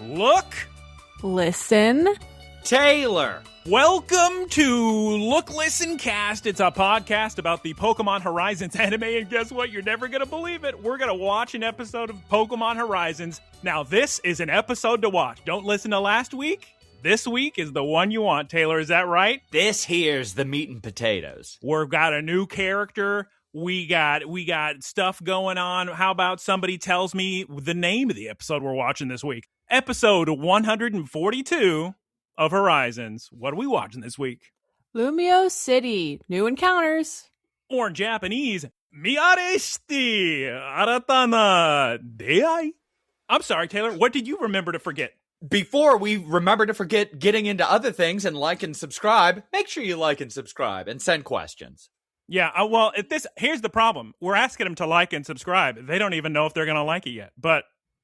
Look. Listen. Taylor. Welcome to Look, Listen, Cast. It's a podcast about the Pokemon Horizons anime, and guess what? You're never going to believe it. We're going to watch an episode of Pokemon Horizons. Now, this is an episode to watch. Don't listen to last week. This week is the one you want, Taylor. Is that right? This here's the meat and potatoes. We've got a new character. We got stuff going on. How about somebody tells me the name of the episode we're watching this week? Episode 142 of Horizons. What are we watching this week? Lumiose City. New encounters. Or in Japanese, Miyareshite Aratana Dei. I'm sorry, Taylor. What did you remember to forget? Before we remember to forget getting into other things and like and subscribe, make sure you like and subscribe and send questions. Yeah, well, here's the problem. We're asking them to like and subscribe. They don't even know if they're going to like it yet, but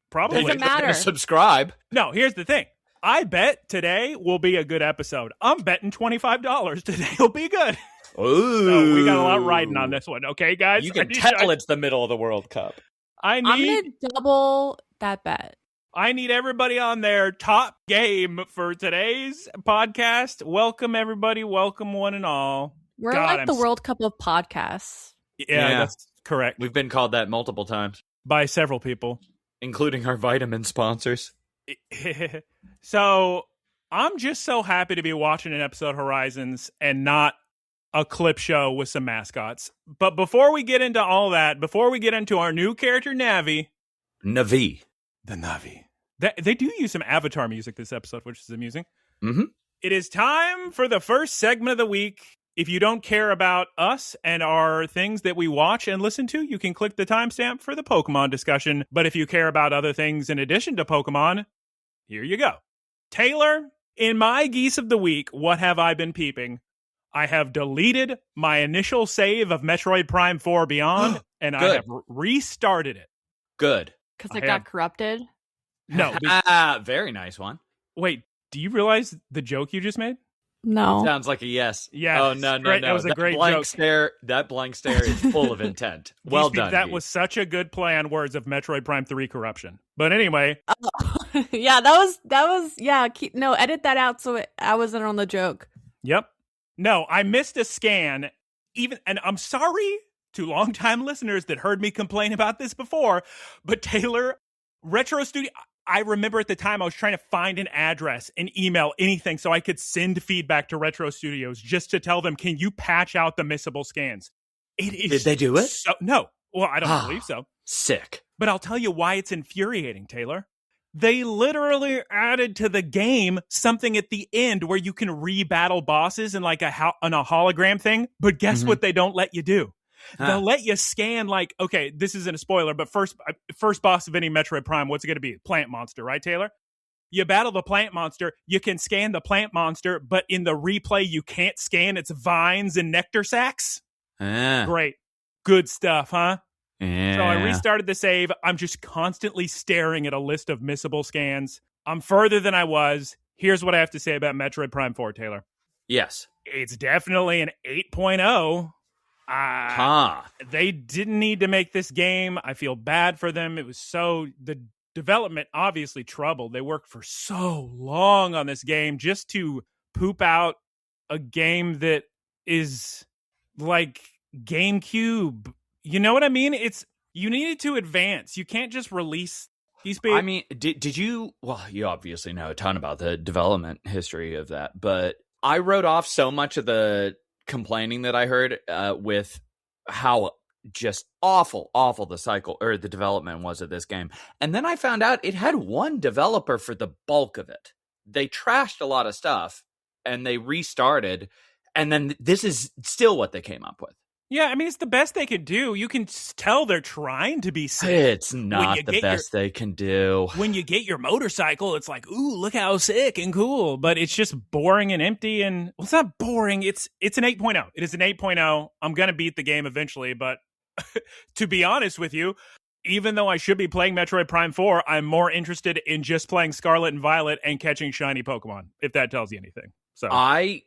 probably. Doesn't matter. Subscribe. No, here's the thing. I bet today will be a good episode. I'm betting $25 today will be good. Ooh. So we got a lot riding on this one, okay, guys? You can tell it's the middle of the World Cup. I'm going to double that bet. I need everybody on their top game for today's podcast. Welcome, everybody. Welcome, one and all. We're like the World Cup of podcasts. Yeah, that's correct. We've been called that multiple times. By several people. Including our vitamin sponsors. So, I'm just so happy to be watching an episode of Horizons and not a clip show with some mascots. But before we get into all that, before we get into our new character, NAVI. NAVI. The NAVI. They do use some Avatar music this episode, which is amusing. Mm-hmm. It is time for the first segment of the week. If you don't care about us and our things that we watch and listen to, you can click the timestamp for the Pokemon discussion. But if you care about other things in addition to Pokemon, here you go. Taylor, in my Geese of the Week, what have I been peeping? I have deleted my initial save of Metroid Prime 4 Beyond, and I have restarted it. Good. Because it got corrupted? No. Very nice one. Wait, do you realize the joke you just made? No. Sounds like a yes. Yeah. Oh, no. That was a great blank joke. That blank stare is full of intent. Well done. That was such a good play on words of Metroid Prime 3 corruption. But anyway. Yeah, that was, edit that out so I wasn't on the joke. Yep. No, I missed a scan. And I'm sorry to longtime listeners that heard me complain about this before, but Taylor, Retro Studio, I remember at the time I was trying to find an address, an email, anything, so I could send feedback to Retro Studios just to tell them, can you patch out the missable scans? Did they do it? No. Well, I don't believe so. Sick. But I'll tell you why it's infuriating, Taylor. They literally added to the game something at the end where you can re-battle bosses in like on a hologram thing, but guess what they don't let you do? They'll let you scan okay, this isn't a spoiler, but first boss of any Metroid Prime, what's it going to be? Plant monster, right, Taylor? You battle the plant monster, you can scan the plant monster, but in the replay, you can't scan its vines and nectar sacs. Great. Good stuff, huh? Yeah. So I restarted the save. I'm just constantly staring at a list of missable scans. I'm further than I was. Here's what I have to say about Metroid Prime 4, Taylor. Yes. It's definitely an 8.0. They didn't need to make this game. I feel bad for them. It was the development obviously troubled. They worked for so long on this game just to poop out a game that is like GameCube. You know what I mean? You needed to advance. You can't just release these big. I mean, did you? Well, you obviously know a ton about the development history of that, but I wrote off so much of the complaining that I heard with how just awful the cycle or the development was of this game. And then I found out it had one developer for the bulk of it. They trashed a lot of stuff and they restarted. And then this is still what they came up with. Yeah, I mean, it's the best they could do. You can tell they're trying to be sick. It's not the best they can do. When you get your motorcycle, it's like, ooh, look how sick and cool. But it's just boring and empty. And well, it's not boring. It's an 8.0. It is an 8.0. I'm going to beat the game eventually. But to be honest with you, even though I should be playing Metroid Prime 4, I'm more interested in just playing Scarlet and Violet and catching shiny Pokemon, if that tells you anything. So I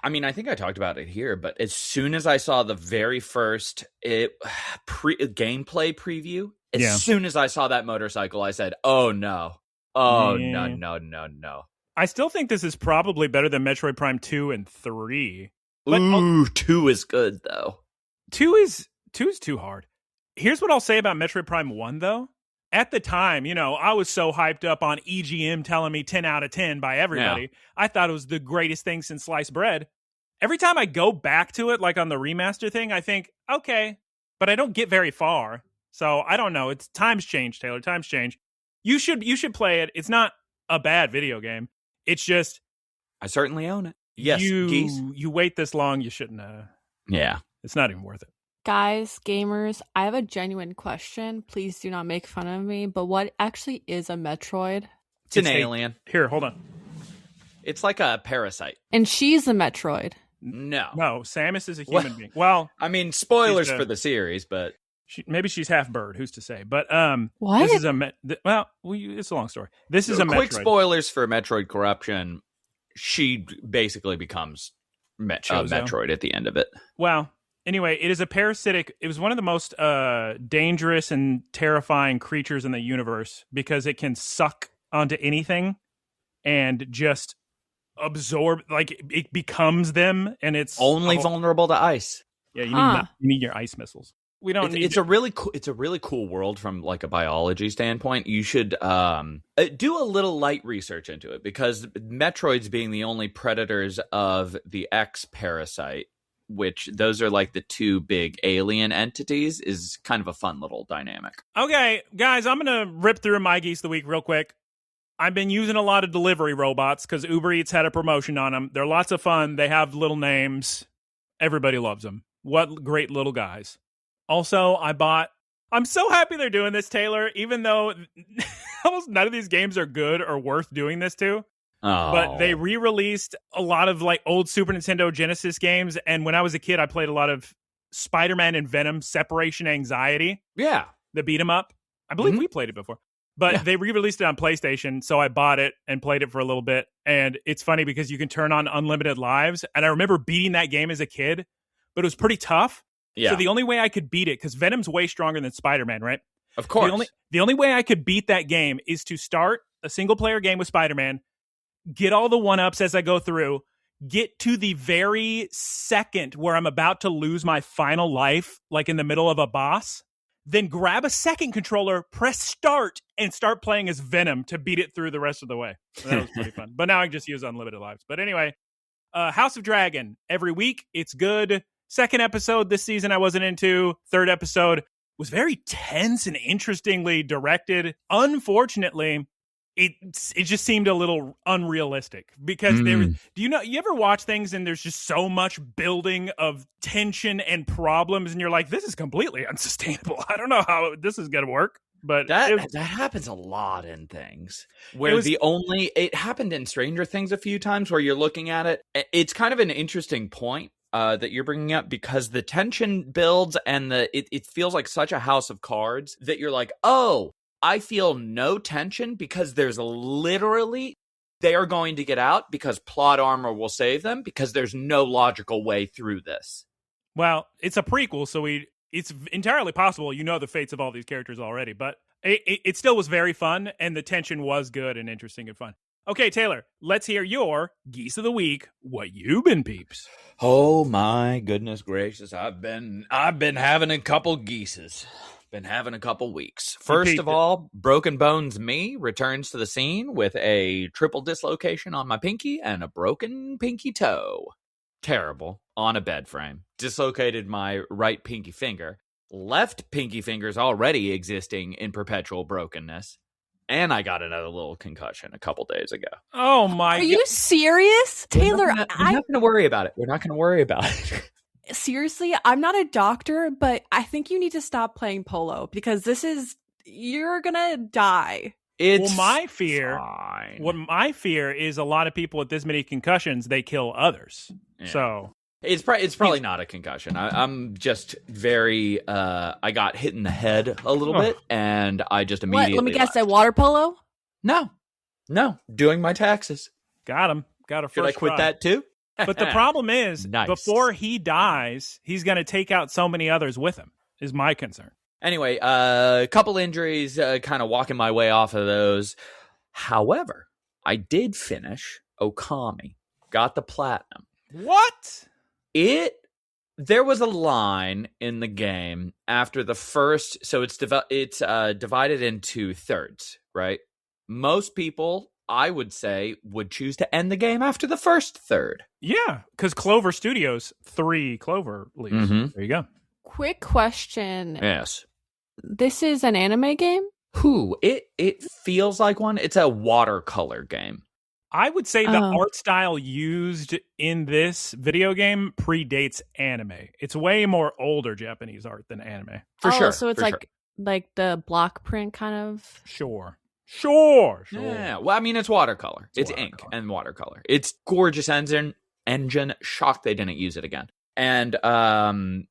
mean, I think I talked about it here, but as soon as I saw the very first gameplay preview, as soon as I saw that motorcycle, I said, "Oh no, Oh, Yeah. no. I still think this is probably better than Metroid Prime 2 and 3. But Ooh, 2 is good, though. 2 is too hard. Here's what I'll say about Metroid Prime 1, though. At the time, I was so hyped up on EGM telling me 10 out of 10 by everybody. Yeah. I thought it was the greatest thing since sliced bread. Every time I go back to it, like on the remaster thing, I think, okay, but I don't get very far. So I don't know. It's times change, Taylor. Times change. You should play it. It's not a bad video game. It's just I certainly own it. Yes, you wait this long, you shouldn't. Yeah, it's not even worth it. Guys, gamers, I have a genuine question. Please do not make fun of me. But what actually is a Metroid? It's an alien. Here, hold on. It's like a parasite. And she's a Metroid. No, Samus is a human being. Well, I mean, spoilers for the series, but maybe she's half bird. Who's to say? But what? This is it's a long story. This is a quick Metroid. Spoilers for Metroid Corruption. She basically becomes Metroid at the end of it. Well, anyway, it is a parasitic. It was one of the most dangerous and terrifying creatures in the universe because it can suck onto anything and just absorb, like it becomes them, and it's only vulnerable to ice. Yeah, you need your ice missiles. We don't need. It's a really cool world from like a biology standpoint. You should do a little light research into it because Metroids being the only predators of the X parasite, which those are like the two big alien entities, is kind of a fun little dynamic. Okay, guys, I'm gonna rip through my geese of the week real quick. I've been using a lot of delivery robots because Uber Eats had a promotion on them. They're lots of fun. They have little names. Everybody loves them. What great little guys. Also, I'm so happy they're doing this, Taylor, even though almost none of these games are good or worth doing this to. Oh. But they re-released a lot of like old Super Nintendo Genesis games. And when I was a kid, I played a lot of Spider-Man and Venom Separation Anxiety. Yeah. The beat 'em up. I believe we played it before. But they re-released it on PlayStation, so I bought it and played it for a little bit. And it's funny because you can turn on unlimited lives. And I remember beating that game as a kid, but it was pretty tough. Yeah. So the only way I could beat it, because Venom's way stronger than Spider-Man, right? Of course. The only way I could beat that game is to start a single-player game with Spider-Man, get all the one-ups as I go through, get to the very second where I'm about to lose my final life, like in the middle of a boss, then grab a second controller, press start, and start playing as Venom to beat it through the rest of the way. So that was pretty fun. But now I can just use unlimited lives. But anyway, House of Dragon. Every week, it's good. Second episode this season I wasn't into. Third episode was very tense and interestingly directed. Unfortunately, it just seemed a little unrealistic because you ever watch things and there's just so much building of tension and problems and you're like, this is completely unsustainable. I don't know how this is going to work. But that happens a lot in things where it happened in Stranger Things a few times where you're looking at it. It's kind of an interesting point that you're bringing up because the tension builds and it feels like such a house of cards that you're like, oh, I feel no tension because there's literally they are going to get out because plot armor will save them because there's no logical way through this. Well, it's a prequel, so it's entirely possible the fates of all these characters already, but it still was very fun, and the tension was good and interesting and fun. Okay, Taylor, let's hear your Geese of the Week. What you been, peeps? Oh my goodness gracious! I've been having a couple geeses. Been having a couple weeks. First of all, Broken Bones Me returns to the scene with a triple dislocation on my pinky and a broken pinky toe. Terrible. On a bed frame. Dislocated my right pinky finger. Left pinky finger's already existing in perpetual brokenness. And I got another little concussion a couple days ago. Oh my God. Are you serious? Taylor, we're not going to worry about it. We're not going to worry about it. Seriously, I'm not a doctor, but I think you need to stop playing polo because you're gonna die. My fear is a lot of people with this many concussions, they kill others. Yeah. So it's probably not a concussion. I'm just very, I got hit in the head a little bit and I just immediately Let me guess, that water polo? No, doing my taxes. Got him. Got a first Should I quit try. That too? But the problem is, before he dies, he's going to take out so many others with him, is my concern. Anyway, a couple injuries, kind of walking my way off of those. However, I did finish Okami. Got the platinum. What? There was a line in the game after the first, so it's divided into thirds, right? Most people, I would say, would choose to end the game after the first third. Yeah, because Clover Studios, 3 Clover leaves. Mm-hmm. There you go. Quick question. Yes. This is an anime game? It feels like one. It's a watercolor game. I would say the art style used in this video game predates anime. It's way more older Japanese art than anime. For sure. So it's like the block print kind of? Sure. Yeah. Well, I mean, it's watercolor. It's ink and watercolor. It's gorgeous engine. Shocked they didn't use it again. And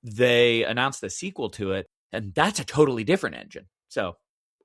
they announced the sequel to it, and that's a totally different engine. So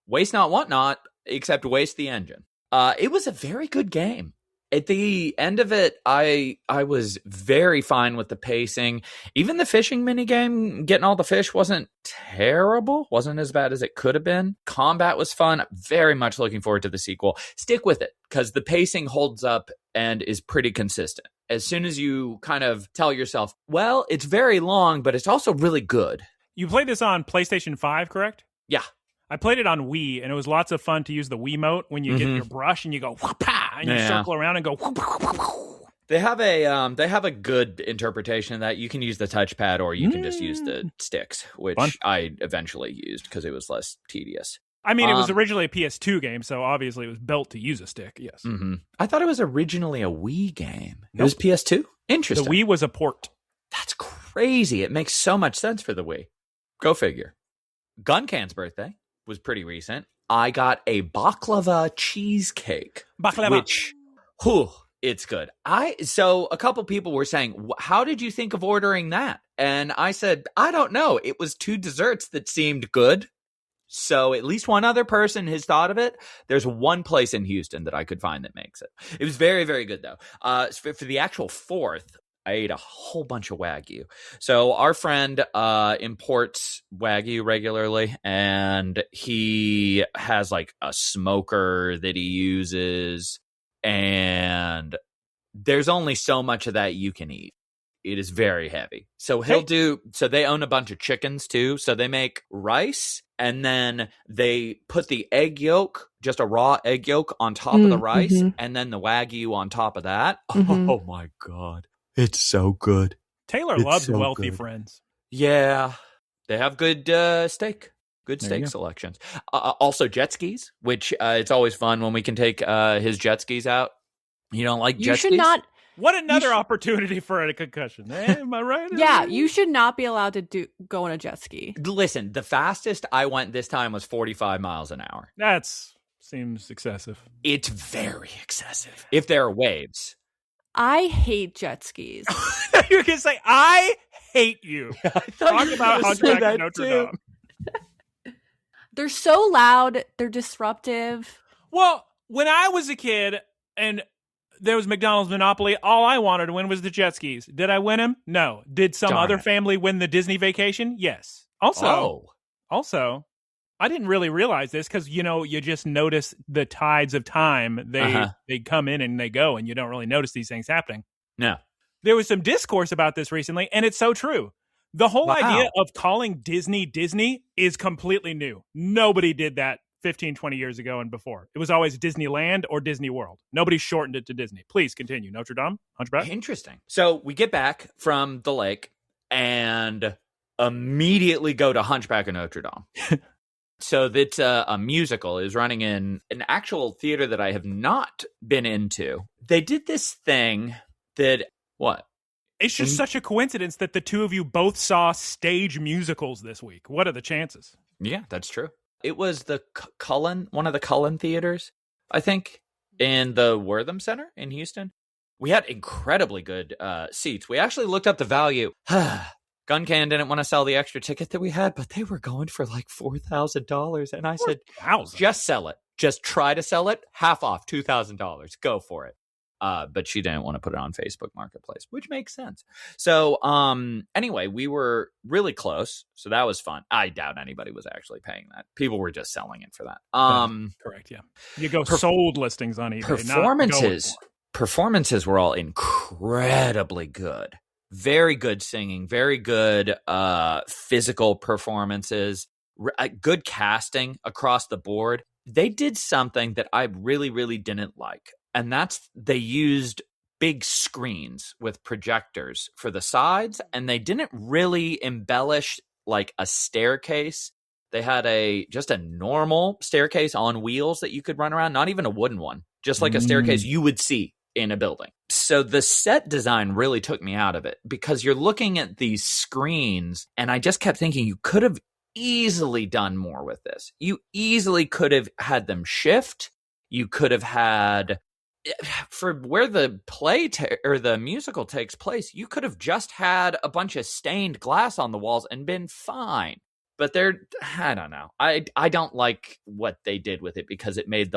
waste not, want not, except waste the engine. It was a very good game. At the end of it, I was very fine with the pacing. Even the fishing minigame, getting all the fish, wasn't terrible. Wasn't as bad as it could have been. Combat was fun. Very much looking forward to the sequel. Stick with it, because the pacing holds up and is pretty consistent. As soon as you kind of tell yourself, well, it's very long, but it's also really good. You played this on PlayStation 5, correct? Yeah. I played it on Wii, and it was lots of fun to use the Wiimote when you get your brush and you go whoop-ah, and you circle around and go whoop, whoop, whoop, whoop. They have a good interpretation of that. You can use the touchpad, or you can just use the sticks, which I eventually used because it was less tedious. I mean, it was originally a PS2 game, so obviously it was built to use a stick, yes. Mm-hmm. I thought it was originally a Wii game. Nope. It was PS2? Interesting. The Wii was a port. That's crazy. It makes so much sense for the Wii. Go figure. Guncan's birthday was pretty recent. I got a baklava cheesecake. Which, it's good. So a couple people were saying, how did you think of ordering that? And I said, I don't know. It was 2 desserts that seemed good. So at least one other person has thought of it. There's one place in Houston that I could find that makes it. It was very, very good, though. For the actual 4th, I ate a whole bunch of Wagyu. So our friend imports Wagyu regularly, and he has like a smoker that he uses, and there's only so much of that you can eat. It is very heavy. So so they own a bunch of chickens too. So they make rice, and then they put the egg yolk, just a raw egg yolk, on top of the rice, and then the Wagyu on top of that. Oh my God. It's so good. Taylor loves so wealthy friends. Yeah. They have good steak. Good steak selections. Also jet skis, which it's always fun when we can take his jet skis out. You don't like jet skis? You should not. What another opportunity for a concussion. Am I right? Yeah, you should not be allowed to go on a jet ski. Listen, the fastest I went this time was 45 miles an hour. That seems excessive. It's very excessive. If there are waves. I hate jet skis. You can say, I hate you. I Talk about Hunchback and Notre Dame. They're so loud. They're disruptive. Well, when I was a kid and there was McDonald's Monopoly, all I wanted to win was the jet skis. Did I win them? No. Did some other family win the Disney vacation? Yes. Also, I didn't really realize this because, you just notice the tides of time. They come in and they go, and you don't really notice these things happening. No. There was some discourse about this recently, and it's so true. The whole idea of calling Disney is completely new. Nobody did that 15, 20 years ago and before. It was always Disneyland or Disney World. Nobody shortened it to Disney. Please continue. Notre Dame, Hunchback. Interesting. So we get back from the lake and immediately go to Hunchback of Notre Dame. So that's a musical is running in an actual theater that I have not been into. They did this thing that, what? It's just such a coincidence that the two of you both saw stage musicals this week. What are the chances? Yeah, that's true. It was the one of the Cullen theaters, I think, in the Wortham Center in Houston. We had incredibly good seats. We actually looked up the value. Guncan didn't want to sell the extra ticket that we had, but they were going for like $4,000. And I said, just sell it. Just try to sell it. Half off, $2,000. Go for it. but she didn't want to put it on Facebook Marketplace, which makes sense. So anyway, we were really close, so that was fun. I doubt anybody was actually paying that. People were just selling it for that. Correct, yeah. You go sold listings on eBay. Performances were all incredibly good. Very good singing, very good physical performances, good casting across the board. They did something that I really, really didn't like, and that's they used big screens with projectors for the sides, and they didn't really embellish like a staircase. They had just a normal staircase on wheels that you could run around, not even a wooden one, just like a staircase you would see in a building. So the set design really took me out of it because you're looking at these screens and I just kept thinking you could have easily done more with this. You easily could have had them shift. You could have had, for where the play or the musical takes place, you could have just had a bunch of stained glass on the walls and been fine. But I don't know. I don't like what they did with it because it made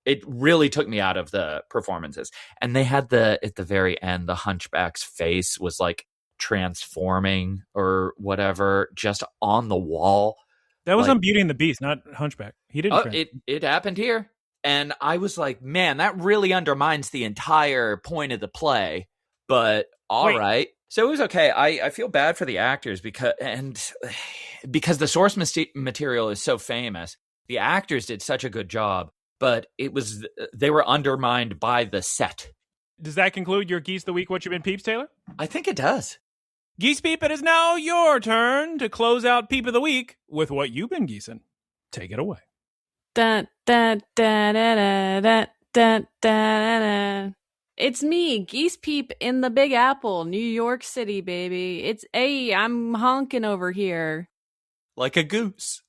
it really took me out of the performances. And they had at the very end, the Hunchback's face was like transforming or whatever, just on the wall. That was on Beauty and the Beast, not Hunchback. He didn't. It happened here. And I was like, man, that really undermines the entire point of the play. But all right. So it was okay. I feel bad for the actors because the source material is so famous. The actors did such a good job. But they were undermined by the set. Does that conclude your Geese of the Week, What You Been Peeps, Taylor? I think it does. Geese Peep, it is now your turn to close out Peep of the Week with What You've Been Geesin'. Take it away. Dun, dun, dun, dun, dun, dun, dun, dun. It's me, Geese Peep in the Big Apple, New York City, baby. I'm honking over here. Like a goose.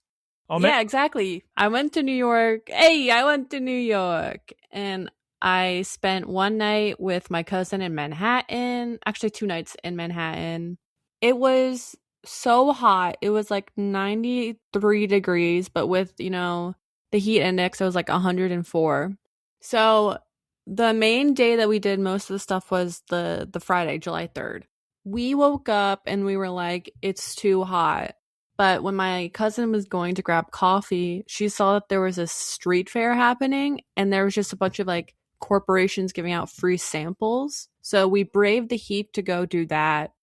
Oh, yeah, exactly. I went to New York. I went to New York. And I spent one night with my cousin in Manhattan. Actually, 2 nights in Manhattan. It was so hot. It was like 93 degrees, but with, the heat index, it was like 104. So the main day that we did most of the stuff was the Friday, July 3rd. We woke up and we were like, it's too hot. But when my cousin was going to grab coffee, she saw that there was a street fair happening and there was just a bunch of like corporations giving out free samples. So we braved the heat to go do that.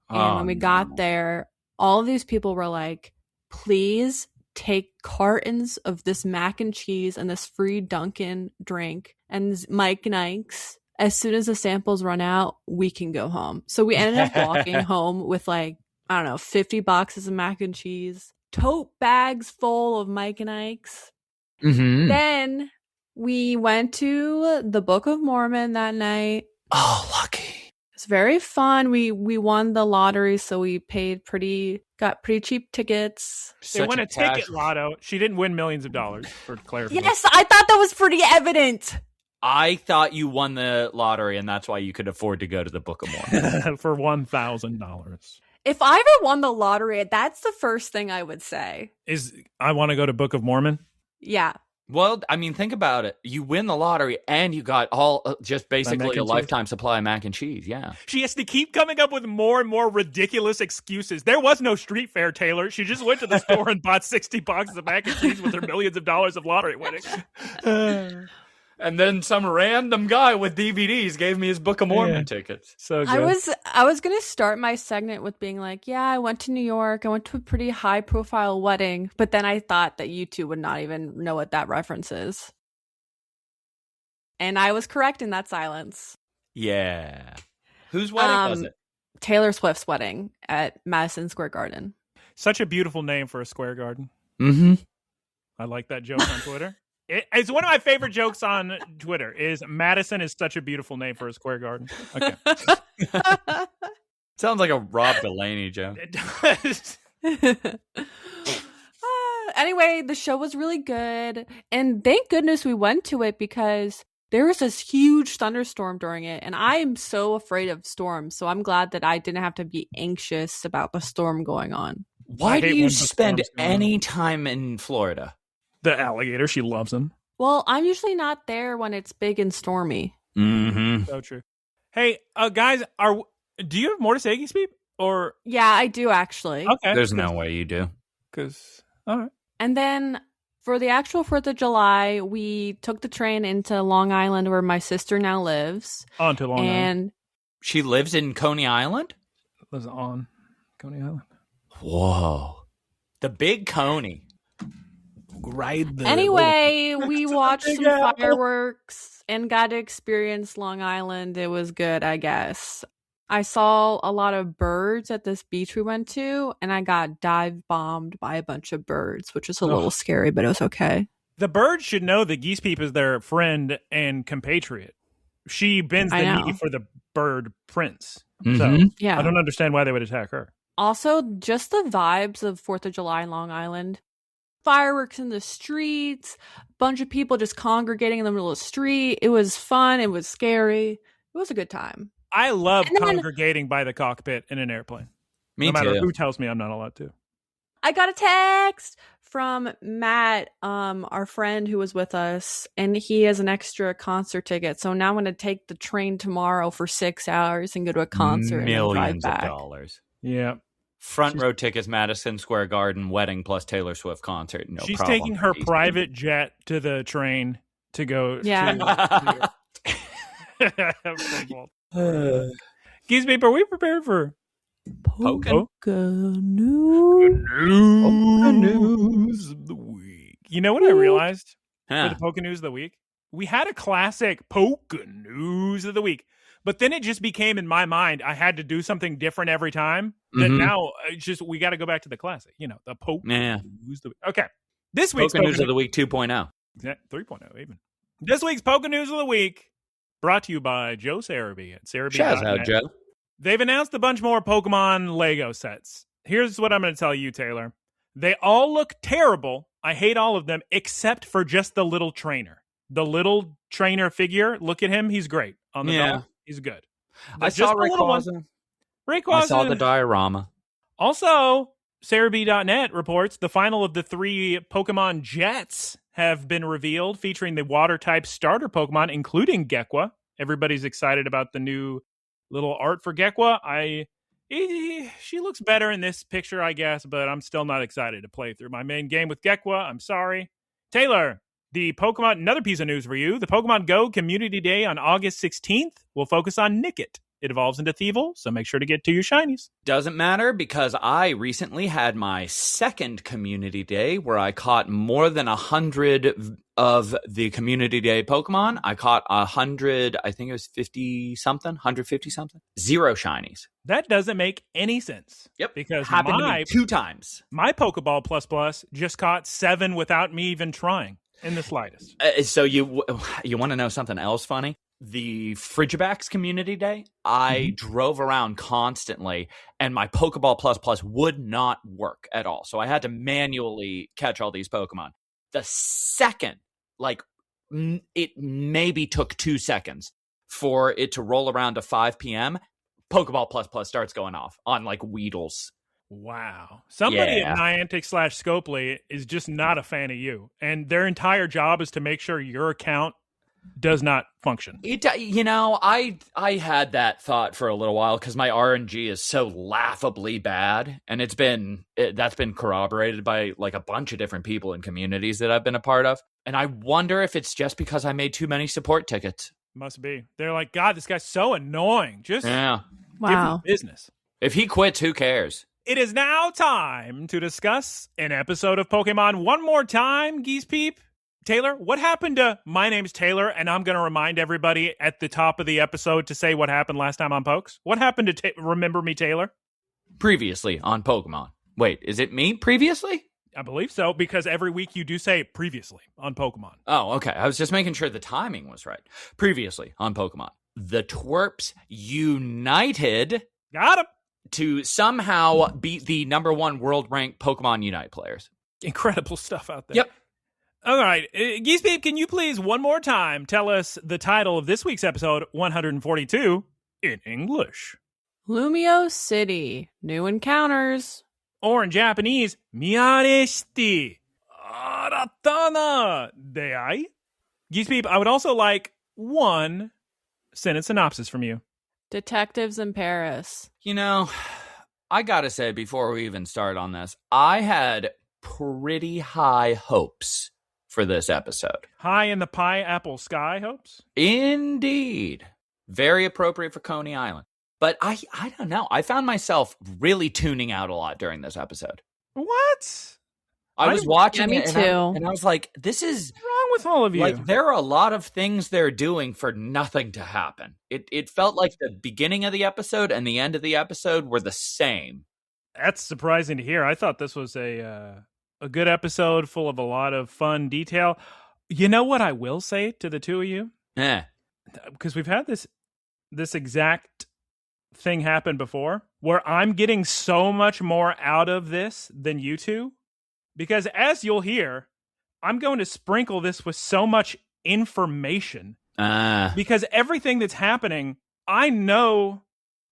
And when we got there, all of these people were like, please take cartons of this mac and cheese and this free Dunkin' drink and Mike and Ike's. As soon as the samples run out, we can go home. So we ended up walking home with like, I don't know, 50 boxes of mac and cheese, tote bags full of Mike and Ike's. Mm-hmm. Then we went to the Book of Mormon that night. Oh, lucky. It's very fun. We won the lottery, so we got pretty cheap tickets. They won a ticket lotto. She didn't win millions of dollars, for clarification. Yes, I thought that was pretty evident. I thought you won the lottery, and that's why you could afford to go to the Book of Mormon. For $1,000. If I ever won the lottery, that's the first thing I would say. I want to go to Book of Mormon? Yeah. Well, I mean, think about it. You win the lottery and you got just basically a lifetime supply of mac and cheese. Yeah. She has to keep coming up with more and more ridiculous excuses. There was no street fair, Taylor. She just went to the store and bought 60 boxes of mac and cheese with her millions of dollars of lottery winnings. And then some random guy with DVDs gave me his Book of Mormon tickets. So good. I was going to start my segment with being like, yeah, I went to New York. I went to a pretty high profile wedding. But then I thought that you two would not even know what that reference is. And I was correct in that silence. Yeah. Whose wedding was it? Taylor Swift's wedding at Madison Square Garden. Such a beautiful name for a square garden. Mm-hmm. I like that joke on Twitter. It's one of my favorite jokes on Twitter is Madison is such a beautiful name for a square garden. Okay. Sounds like a Rob Delaney joke. It does. Anyway, the show was really good. And thank goodness we went to it because there was this huge thunderstorm during it. And I am so afraid of storms. So I'm glad that I didn't have to be anxious about the storm going on. Why do you spend any time in Florida? The alligator, she loves him. Well, I'm usually not there when it's big and stormy. Mm-hmm. So true. Hey, guys, do you have more to say, Geespeep? Or Yeah, I do actually. okay, There's no way you do. Because all right. And then for the actual 4th of July, we took the train into Long Island where my sister now lives. On to Long Island. And She lives in Coney Island? Was on Coney Island. Whoa. The big Coney. Right there. anyway, we watched Big some apple. fireworks and got to experience Long Island. It was good, I guess. I saw a lot of birds at this beach we went to, and I got dive bombed by a bunch of birds, which is a little scary, but it was okay. The birds should know that Geespeep is their friend and compatriot. She bends I the know. knee for the bird prince. Mhm. So Yeah. I don't understand why they would attack her. Also, just the vibes of 4th of July in Long Island. Fireworks in the streets, bunch of people just congregating in the middle of the street. It was fun. It was scary. It was a good time. I love And then- congregating by the cockpit in an airplane. Me no matter too. who tells me I'm not allowed to. I got a text from Matt, our friend who was with us, and he has an extra concert ticket. So now I'm going to take the train tomorrow for 6 hours and go to a concert and then drive Millions of back. dollars. Yeah. Front row tickets, Madison Square Garden, wedding plus Taylor Swift concert. No She's problem. taking her Easy. private jet to the train to go. Yeah. Geespeep, are we prepared for Poking? news of the week? You know what I realized Huh. for the Poké News of the week? We had a classic Poké News of the week, but then it just became in my mind I had to do something different every time. That Mhm. now it's just we got to go back to the classic. You know, the Poké Yeah. News of the week. Okay, this week's Poké News of the Week 2.0. 3.0 even. This week's Poké News of the week brought to you by Joe Sarabee at Sarabee. Shout out, Joe. They've announced a bunch more Pokemon Lego sets. Here's what I'm going to tell you, Taylor. They all look terrible. I hate all of them except for just the little trainer. The little trainer figure. Look at him. He's great. On the Yeah. dog, he's good. I Just saw the little one. Rayquaza. Rayquaza. I saw the diorama. Also, Sarabee.net reports the final of the 3 Pokemon Jets have been revealed, featuring the water-type starter Pokemon, including Gekwa. Everybody's excited about the new little art for Gekwa. She looks better in this picture, I guess, but I'm still not excited to play through my main game with Gekwa. I'm sorry. Taylor, another piece of news for you. The Pokemon Go Community Day on August 16th will focus on Nickit. It evolves into Thievul, so make sure to get to your shinies. Doesn't matter because I recently had my second community day where I caught more than 100 of the community day Pokemon. I caught 100, I think it was 50 something, 150 something. 0 shinies. That doesn't make any sense. Yep. Because Happened to me 2 times. my Pokeball Plus just caught 7 without me even trying in the slightest. So you want to know something else funny? The Frigibax community day, I drove around constantly and my Pokeball Plus would not work at all. So I had to manually catch all these Pokemon. The second, it maybe took 2 seconds for it to roll around to 5 p.m., Pokeball Plus starts going off on Weedles. Wow. Somebody Yeah. at Niantic/Scopely is just not a fan of you. And their entire job is to make sure your account does not function. I had that thought for a little while because my RNG is so laughably bad, and that's been corroborated by a bunch of different people in communities that I've been a part of. And I wonder if it's just because I made too many support tickets. Must be. They're like, God, this guy's so annoying. Just give him Wow. business. If he quits, who cares? It is now time to discuss an episode of Pokemon one more time, Geespeep. Taylor, what happened to My Name's Taylor, and I'm going to remind everybody at the top of the episode to say what happened last time on Pokes? What happened to Remember Me, Taylor? Previously on Pokemon. Wait, is it me previously? I believe so, because every week you do say previously on Pokemon. Oh, okay. I was just making sure the timing was right. Previously on Pokemon. The Twerps united Got him. to somehow beat the #1 world-ranked Pokemon Unite players. Incredible stuff out there. Yep. All right. Geespeep, can you please one more time tell us the title of this week's episode 142 in English? Lumiose City. New encounters. Or in Japanese, Miyareshiti Aratana Deai. Geespeep, I would also like one Send synopsis from you. Detectives in Paris. You know, I gotta say, before we even start on this, I had pretty high hopes for this episode. High in the pineapple sky hopes? Indeed. Very appropriate for Coney Island. But I don't know. I found myself really tuning out a lot during this episode. What? I was watching me it too. and I was like, this is... What's wrong with all of you? Like, there are a lot of things they're doing for nothing to happen. It felt like the beginning of the episode and the end of the episode were the same. That's surprising to hear. I thought this was a good episode full of a lot of fun detail. You know what I will say to the two of you? Because we've had this exact thing happen before where I'm getting so much more out of this than you two. Because as you'll hear, I'm going to sprinkle this with so much information. Because everything that's happening, I know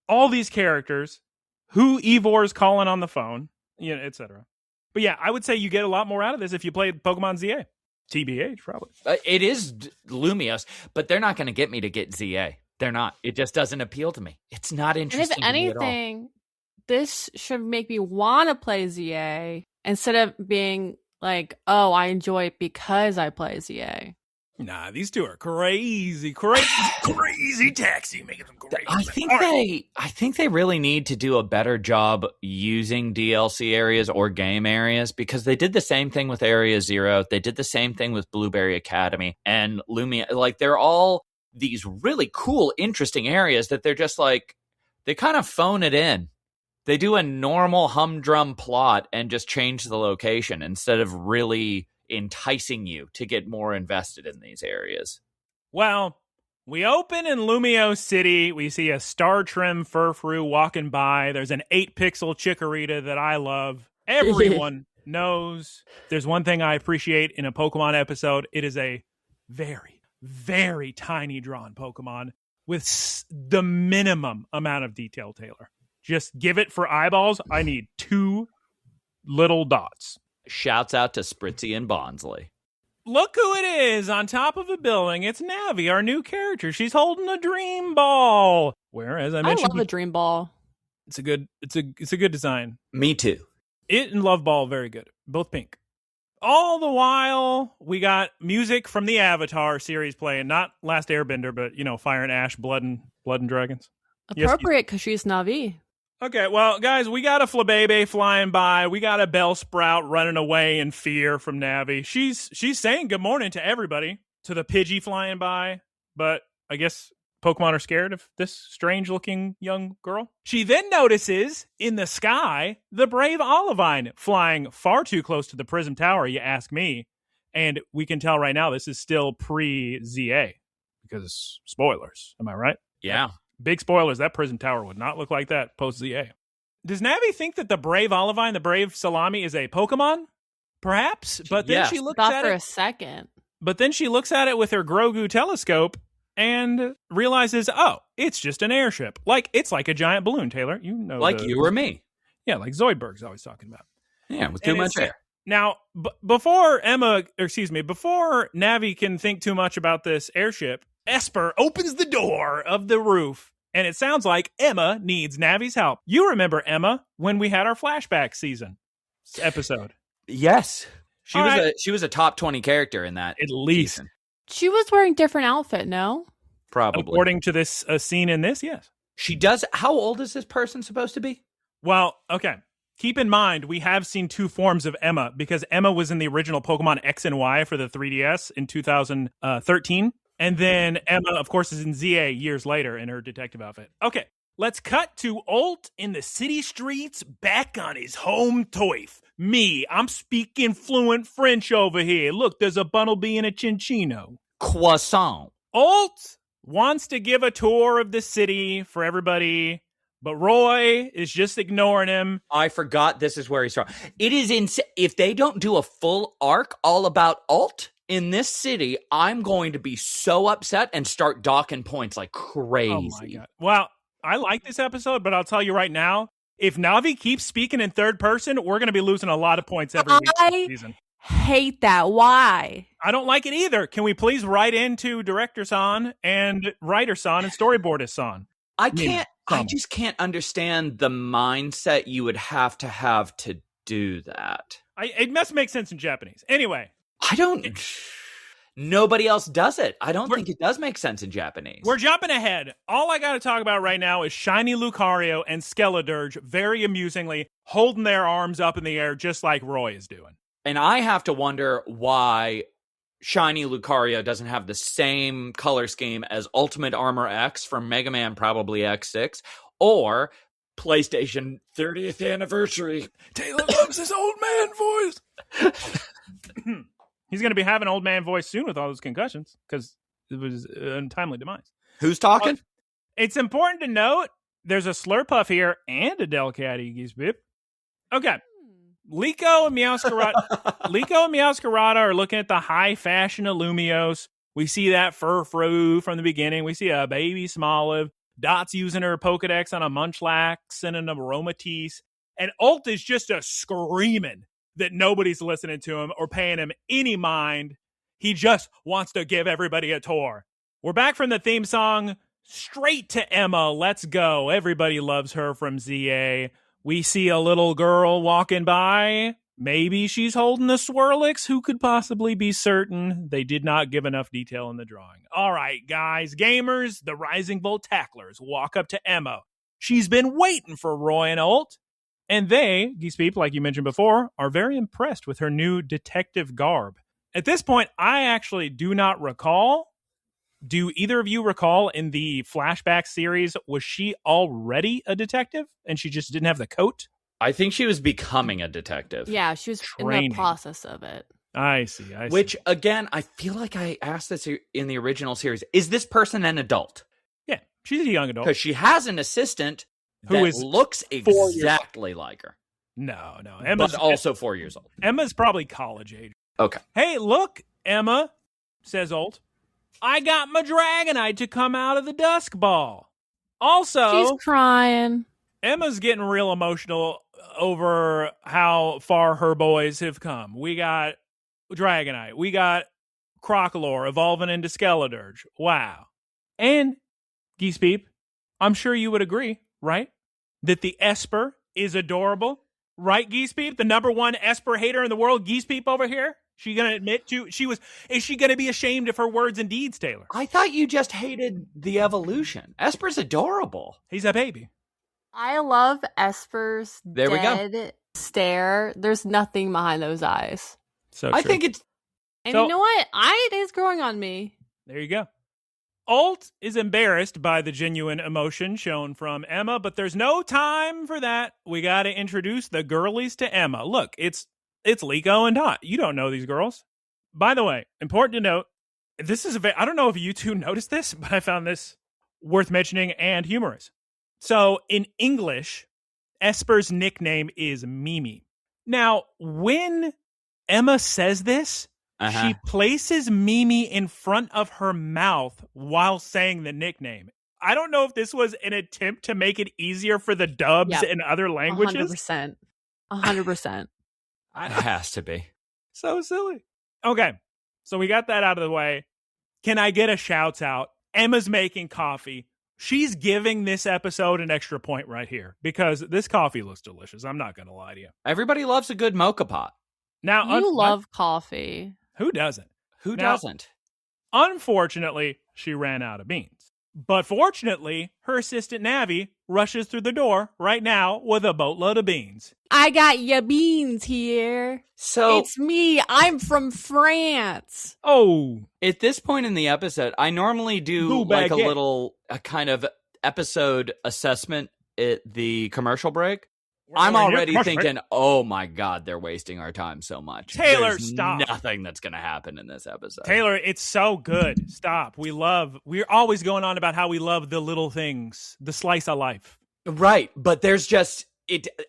all these characters, who Eeyore's calling on the phone, etc. But yeah, I would say you get a lot more out of this if you played Pokemon ZA. TBH, probably. It is Lumiose, but they're not going to get me to get ZA. They're not. It just doesn't appeal to me. It's not interesting And if to me at all. anything, this should make me want to play ZA instead of being like, oh, I enjoy it because I play ZA. Nah, these two are crazy taxi, making them crazy. I think they really need to do a better job using DLC areas or game areas, because they did the same thing with Area Zero. They did the same thing with Blueberry Academy and Lumia. Like, they're all these really cool, interesting areas that they're just like, they kind of phone it in. They do a normal humdrum plot and just change the location instead of really enticing you to get more invested in these areas. Well, we open in Lumiose City. We see a star trim furfrou walking by. There's an 8-pixel Chikorita that I love. Everyone knows there's one thing I appreciate in a Pokemon episode. It is a very, very tiny drawn Pokemon with the minimum amount of detail, Taylor. Just give it for eyeballs. I need 2 little dots. Shouts out to Spritzy and Bonsly. Look who it is on top of a building. It's Navi, our new character. She's holding a dream ball. Where, as I mentioned, I love a dream ball. It's a good design. Me too. It and Love Ball, very good. Both pink. All the while, we got music from the Avatar series playing. Not Last Airbender, but Fire and Ash, Blood and Dragons. Appropriate because she's Navi. Okay, well, guys, we got a Flabebe flying by. We got a Bellsprout running away in fear from Navi. She's saying good morning to everybody, to the Pidgey flying by. But I guess Pokemon are scared of this strange-looking young girl. She then notices in the sky the brave Olivine flying far too close to the Prism Tower, you ask me. And we can tell right now this is still pre-ZA because spoilers. Am I right? Yeah. Big spoilers, that Prism Tower would not look like that post-ZA. Does Navi think that the brave Olivine, the brave Salami, is a Pokemon? Perhaps, but then she looks at it for a second. But then she looks at it with her Grogu telescope and realizes, oh, it's just an airship. It's like a giant balloon, Taylor. You know, like you or me. Yeah, like Zoidberg's always talking about. Yeah, with too much air. Now, before Navi can think too much about this airship, Esper opens the door of the roof, and it sounds like Emma needs Navi's help. You remember Emma when we had our flashback episode? Yes. She was a top 20 character in that. At least. Season. She was wearing different outfit, no? Probably. According to this scene in this, yes. She does. How old is this person supposed to be? Well, okay. Keep in mind, we have seen 2 forms of Emma, because Emma was in the original Pokemon X and Y for the 3DS in 2013. And then Emma, of course, is in ZA years later in her detective outfit. Okay, let's cut to Alt in the city streets, back on his home turf. Me, I'm speaking fluent French over here. Look, there's a Bunnelby and a Chinchino. Croissant. Alt wants to give a tour of the city for everybody, but Roy is just ignoring him. I forgot this is where he's from. It is insane. If they don't do a full arc all about Alt in this city, I'm going to be so upset and start docking points like crazy. Oh my God. Well, I like this episode, but I'll tell you right now, if Navi keeps speaking in third person, we're going to be losing a lot of points every week this season. hate that. Why? I don't like it either. Can we please write into Director-san and Writer-san and Storyboardist-san? I just can't understand the mindset you would have to do that. It must make sense in Japanese. Anyway. Nobody else does it. I don't think it does make sense in Japanese. We're jumping ahead. All I got to talk about right now is Shiny Lucario and Skeledirge, very amusingly, holding their arms up in the air just like Roy is doing. And I have to wonder why Shiny Lucario doesn't have the same color scheme as Ultimate Armor X from Mega Man probably X6 or PlayStation 30th anniversary. Taylor loves his old man voice. He's going to be having old man voice soon with all those concussions because it was an untimely demise. Who's talking? It's important to note there's a Slurpuff here and a Delcatty Geese Beep. Okay. Liko and Meowscarada are looking at the high fashion of Lumiose. We see that Furfrou from the beginning. We see a baby Smoliv. Dot's using her Pokedex on a Munchlax and an Aromatisse. And Ult is just a screaming that nobody's listening to him or paying him any mind. He just wants to give everybody a tour. We're back from the theme song. Straight to Emma. Let's go. Everybody loves her from ZA. We see a little girl walking by. Maybe she's holding a Swirlix. Who could possibly be certain? They did not give enough detail in the drawing. All right, guys, gamers, the Rising Bolt tacklers walk up to Emma. She's been waiting for Roy and Ult. And they, Geese Peep, like you mentioned before, are very impressed with her new detective garb. At this point, I actually do not recall. Do either of you recall in the flashback series, was she already a detective and she just didn't have the coat? I think she was becoming a detective. Yeah, she was in the process of it. I see. Which, again, I feel like I asked this in the original series. Is this person an adult? Yeah, she's a young adult. Because she has an assistant who looks exactly like her. No. Emma's also 4 years old. Emma's probably college age. Okay. Hey, look, Emma, says Ult. I got my Dragonite to come out of the Dusk Ball. Also, she's crying. Emma's getting real emotional over how far her boys have come. We got Dragonite. We got Crocolore evolving into Skeledirge. Wow. And, Geese Peep, I'm sure you would agree, right? That the Esper is adorable. Right, Geese Peep? The number one Esper hater in the world, Geese Peep over here? She going to admit to, is she going to be ashamed of her words and deeds, Taylor? I thought you just hated the evolution. Esper's adorable. He's a baby. I love Esper's dead stare. There's nothing behind those eyes. So I think it's... And you know what? It is growing on me. There you go. Ult is embarrassed by the genuine emotion shown from Emma, but there's no time for that. We got to introduce the girlies to Emma. Look, it's Liko and Dot. You don't know these girls. By the way, important to note, this is I don't know if you two noticed this, but I found this worth mentioning and humorous. So in English, Esper's nickname is Mimi. Now, when Emma says this, she places Mimi in front of her mouth while saying the nickname. I don't know if this was an attempt to make it easier for the dubs in other languages. 100%. 100%. It has to be. So silly. Okay, so we got that out of the way. Can I get a shouts out? Emma's making coffee. She's giving this episode an extra point right here because this coffee looks delicious. I'm not going to lie to you. Everybody loves a good mocha pot. Now, you love coffee. Who doesn't? Who doesn't? Unfortunately, she ran out of beans. But fortunately, her assistant NAVI rushes through the door right now with a boatload of beans. I got ya beans here. So it's me. I'm from France. Oh. At this point in the episode, I normally do like a kind of episode assessment at the commercial break. I'm already thinking, oh my God, they're wasting our time so much. Taylor, There's stop. Nothing that's going to happen in this episode. Taylor, it's so good. Stop. We're always going on about how we love the little things, the slice of life. Right. But there's just,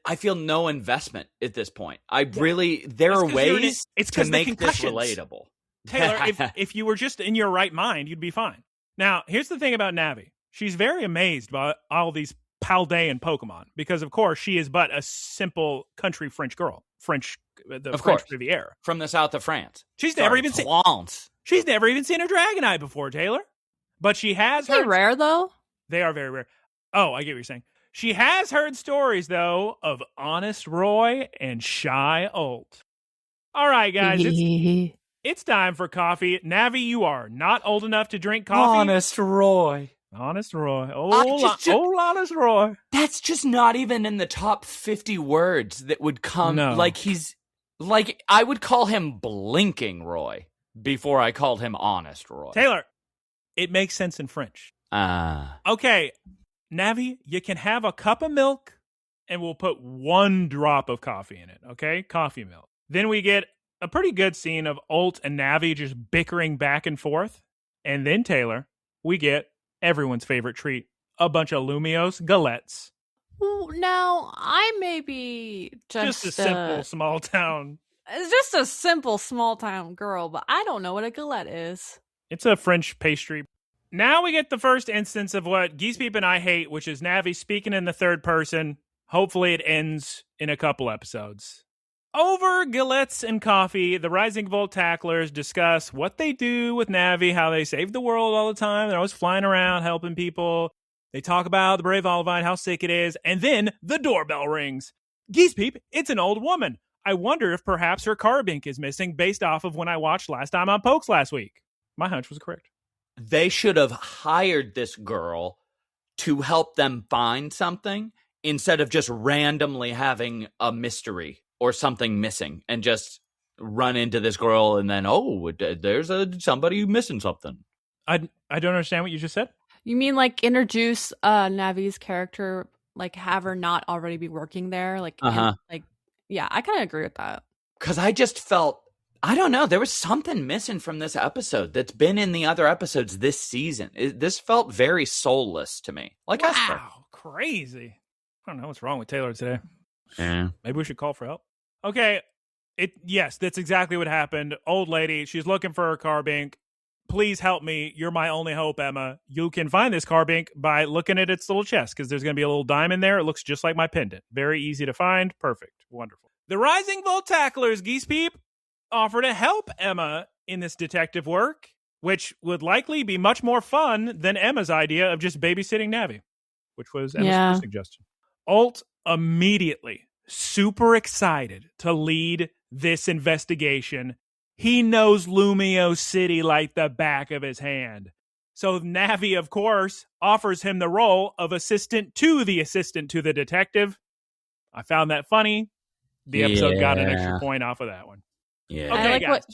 I feel no investment at this point. There are ways to make this relatable. Taylor, if you were just in your right mind, you'd be fine. Now, here's the thing about NAVI. She's very amazed by all these Paldean Pokemon because, of course, she is but a simple country French girl. French the Of French course. Riviera. From the south of France. She's never even seen a Dragonite before, Taylor. But she has Are they rare, though? They are very rare. Oh, I get what you're saying. She has heard stories, though, of Honest Roy and Shy Ult. All right, guys, it's time for coffee. Navi, you are not old enough to drink coffee. Honest Roy. Honest Roy. Old Honest Roy. That's just not even in the top 50 words that would come. No. Like, I would call him Blinking Roy before I called him Honest Roy. Taylor, it makes sense in French. Okay, Navi, you can have a cup of milk, and we'll put 1 drop of coffee in it, okay? Coffee milk. Then we get a pretty good scene of Ult and Navi just bickering back and forth. And then, Taylor, we get everyone's favorite treat, a bunch of Lumiose galettes. Now, I may be just a simple small town. It's just a simple small town girl, but I don't know what a galette is. It's a French pastry. Now we get the first instance of what Geese Peep and I hate, which is Navi speaking in the third person. Hopefully it ends in a couple episodes. Over galettes and coffee, the Rising Volt tacklers discuss what they do with Navi, how they save the world all the time. They're always flying around, helping people. They talk about the Brave Olivine, how sick it is. And then the doorbell rings. Geese Peep, it's an old woman. I wonder if perhaps her carbink is missing based off of when I watched last time on Pokes last week. My hunch was correct. They should have hired this girl to help them find something instead of just randomly having a mystery or something missing and just run into this girl and then, there's somebody missing something. I don't understand what you just said. You mean like introduce Navi's character, like have her not already be working there? Yeah, I kind of agree with that. Because I just felt, I don't know, there was something missing from this episode that's been in the other episodes this season. This felt very soulless to me. Like Esper. Wow, crazy. I don't know what's wrong with Taylor today. Yeah. Maybe we should call for help. Okay, yes, that's exactly what happened. Old lady, she's looking for her carbink. Please help me. You're my only hope, Emma. You can find this carbink by looking at its little chest because there's going to be a little diamond there. It looks just like my pendant. Very easy to find. Perfect. Wonderful. The Rising Volt tacklers, Geese Peep, offer to help Emma in this detective work, which would likely be much more fun than Emma's idea of just babysitting Navi, which was Emma's first suggestion. Ult immediately super excited to lead this investigation. He knows Lumiose City like the back of his hand. So Navi, of course, offers him the role of assistant to the detective. I found that funny. The episode got an extra point off of that one. Yeah. Okay, I like guys. What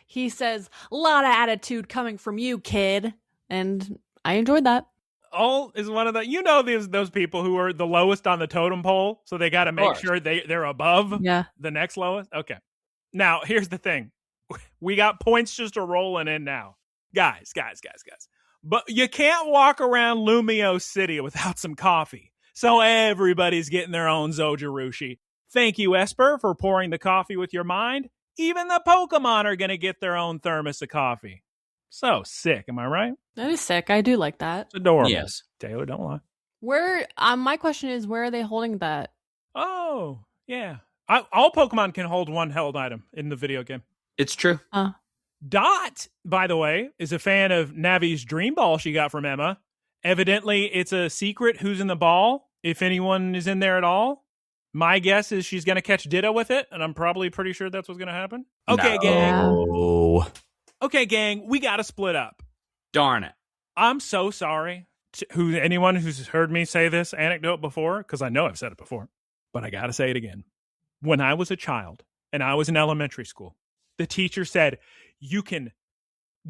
he says, a lot of attitude coming from you, kid. And I enjoyed that. Ult is one of those people who are the lowest on the totem pole, so they got to make sure they're above the next lowest. Okay. Now, here's the thing. We got points just rolling in now. Guys. But you can't walk around Lumiose City without some coffee. So everybody's getting their own Zojirushi. Thank you, Esper, for pouring the coffee with your mind. Even the Pokemon are going to get their own thermos of coffee. So sick, am I right? That is sick. I do like that. It's adorable. Yes. Taylor, don't lie. Where? My question is, where are they holding that? Oh, yeah. All Pokemon can hold one held item in the video game. It's true. Dot, by the way, is a fan of Navi's dream ball she got from Emma. Evidently, it's a secret who's in the ball, if anyone is in there at all. My guess is she's going to catch Ditto with it, and I'm probably pretty sure that's what's going to happen. Okay, gang. Okay, gang, we got to split up. Darn it. I'm so sorry to anyone who's heard me say this anecdote before, because I know I've said it before, but I got to say it again. When I was a child and I was in elementary school, the teacher said, you can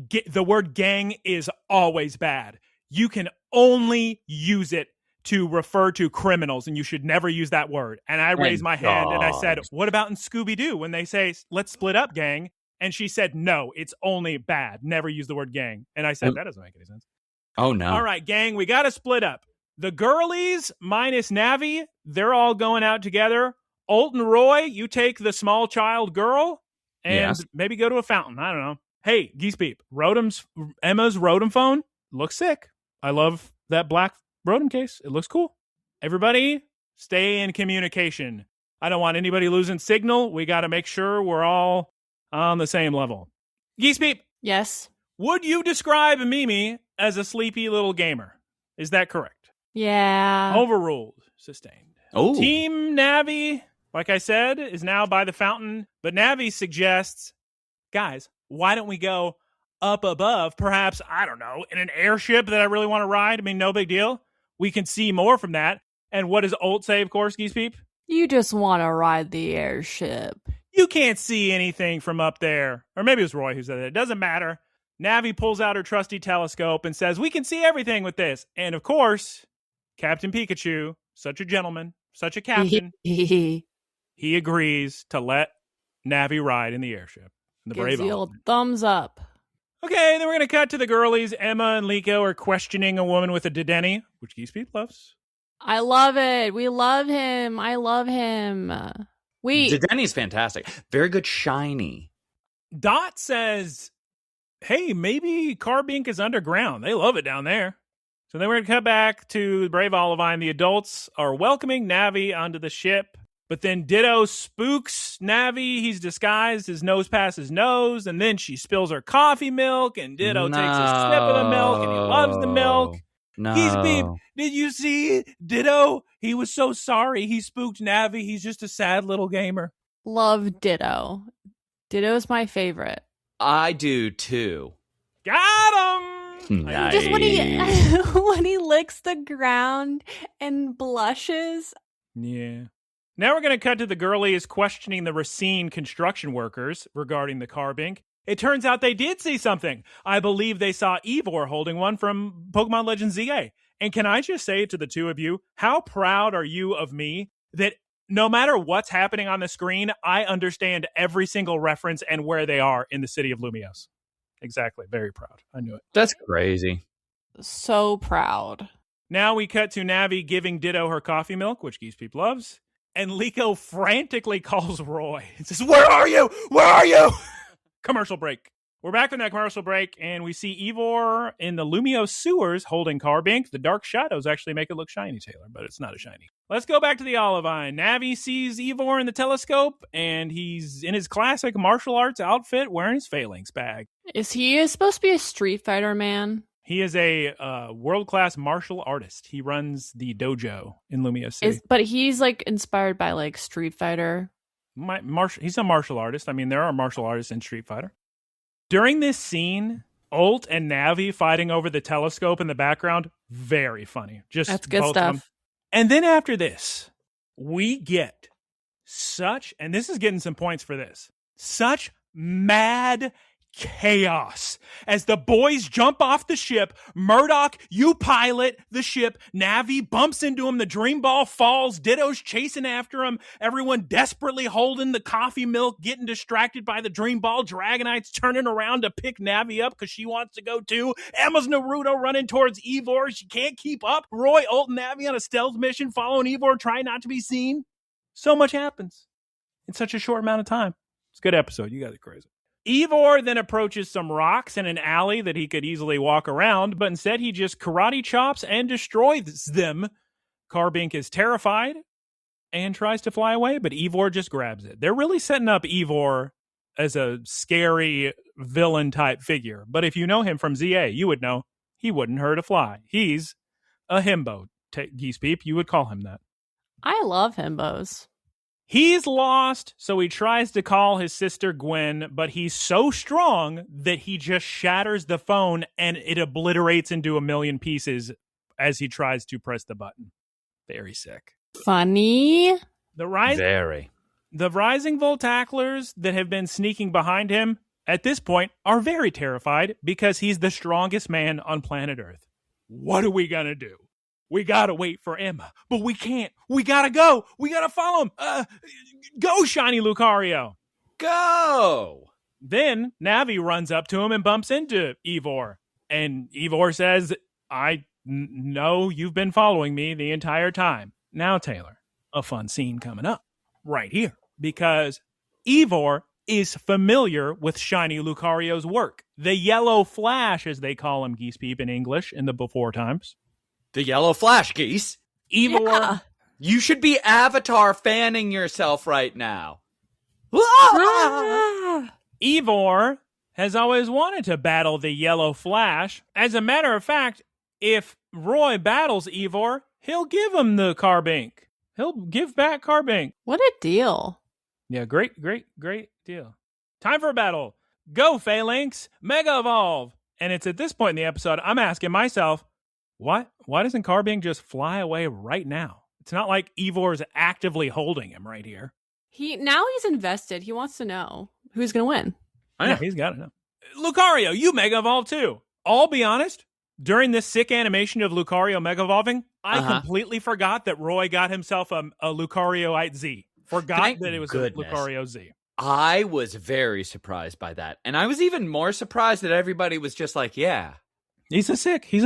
get the word gang is always bad. You can only use it to refer to criminals, and you should never use that word. And I raised my hand and I said, what about in Scooby-Doo when they say, let's split up, gang? And she said, no, it's only bad. Never use the word gang. And I said, that doesn't make any sense. Oh, no. All right, gang, we got to split up. The girlies minus Navi, they're all going out together. Ult and Roy, you take the small child girl and maybe go to a fountain. I don't know. Hey, Geese Peep, Emma's Rotom phone looks sick. I love that black Rotom case. It looks cool. Everybody, stay in communication. I don't want anybody losing signal. We got to make sure we're all on the same level. Geese Peep, Yes. would you describe Mimi as a sleepy little gamer? Is that correct? Yeah. Overruled. Sustained. Oh. Team Navi, like I said, is now by the fountain. But Navi suggests, guys, why don't we go up above? Perhaps, I don't know, in an airship that I really want to ride. I mean, no big deal. We can see more from that. And what does Ult say, of course, Geese Peep? You just want to ride the airship. You can't see anything from up there. Or maybe it was Roy who said it. It doesn't matter. Navi pulls out her trusty telescope and says, we can see everything with this. And of course, Captain Pikachu, such a gentleman, such a captain, he agrees to let Navi ride in the airship. The Gives brave the old old thumbs up. Okay, then we're going to cut to the girlies. Emma and Liko are questioning a woman with a Dedenne, which Geese Peep loves. I love it. We love him. I love him. Dedenne's fantastic. Very good shiny. Dot says, hey, maybe Carbink is underground. They love it down there. So then we're going to cut back to Brave Olivine. The adults are welcoming Navi onto the ship. But then Ditto spooks Navi. He's disguised. His nose past his nose. And then she spills her coffee milk. And Ditto takes a sip of the milk. And he loves the milk. No. Geese Peep, did you see Ditto? He was so sorry. He spooked Navi. He's just a sad little gamer. Love Ditto. Ditto's my favorite. I do too. Got him! Nice. Just when he licks the ground and blushes. Yeah. Now we're going to cut to the girlies questioning the Racine construction workers regarding the Carbink. It turns out they did see something. I believe they saw Eivor holding one from Pokemon Legends ZA. And can I just say to the two of you, how proud are you of me that no matter what's happening on the screen, I understand every single reference and where they are in the city of Lumiose. Exactly. Very proud. I knew it. That's crazy. So proud. Now we cut to Navi giving Ditto her coffee milk, which Geese Peep loves. And Liko frantically calls Roy and says, where are you? Where are you? Commercial break. We're back from that commercial break, and we see Eivor in the Lumiose sewers holding Carbink. The dark shadows actually make it look shiny, Taylor, but it's not a shiny. Let's go back to the Olivine. Navi sees Eivor in the telescope, and he's in his classic martial arts outfit wearing his phalanx bag. Is he supposed to be a Street Fighter man? He is a world-class martial artist. He runs the dojo in Lumiose City. But he's like inspired by like Street Fighter. He's a martial artist. I mean, there are martial artists in Street Fighter. During this scene, Ult and Navi fighting over the telescope in the background, very funny. That's good stuff. And then after this, we get such, and this is getting some points for this, such mad chaos as the boys jump off the ship. Murdoch, you pilot the ship. Navi bumps into him. The dream ball falls. Ditto's chasing after him. Everyone desperately holding the coffee milk, getting distracted by the dream ball. Dragonite's turning around to pick Navi up because she wants to go too. Emma's Naruto running towards Eivor. She can't keep up. Roy, Ult, and Navi on a stealth mission following Eivor, trying not to be seen. So much happens in such a short amount of time. It's a good episode. You guys are crazy. Eivor then approaches some rocks in an alley that he could easily walk around, but instead he just karate chops and destroys them. Carbink is terrified and tries to fly away, but Eivor just grabs it. They're really setting up Eivor as a scary villain-type figure, but if you know him from ZA, you would know he wouldn't hurt a fly. He's a himbo, Geese Peep. You would call him that. I love himbos. He's lost, so he tries to call his sister Gwen, but he's so strong that he just shatters the phone and it obliterates into a million pieces as he tries to press the button. Very sick. Funny. The Very. The rising Voltaclers that have been sneaking behind him at this point are very terrified because he's the strongest man on planet Earth. What are we gonna do? We gotta wait for Emma, but we can't. We gotta go. We gotta follow him. Go, Shiny Lucario. Go! Then Navi runs up to him and bumps into Eivor. And Eivor says, I know you've been following me the entire time. Now, Taylor, a fun scene coming up right here. Because Eivor is familiar with Shiny Lucario's work. The Yellow Flash, as they call him, Geese Peep in English, in the before times. The Yellow Flash, Geese. Eivor You should be Avatar fanning yourself right now. Ivor has always wanted to battle the Yellow Flash. As a matter of fact, if Roy battles Ivor, he'll give him the Carbink. He'll give back Carbink. What a deal. Yeah, great deal. Time for a battle. Go, Phalanx. Mega Evolve. And it's at this point in the episode, I'm asking myself, why doesn't Carbink just fly away right now? It's not like Ivor's actively holding him right here. Now he's invested. He wants to know who's going to win. Yeah, he's got to know. Lucario, you Mega Evolve too. I'll be honest, during this sick animation of Lucario Mega Evolving, I completely forgot that Roy got himself a Lucarioite Z. Forgot that it was a Lucario Z. I was very surprised by that. And I was even more surprised that everybody was just like, yeah. He's a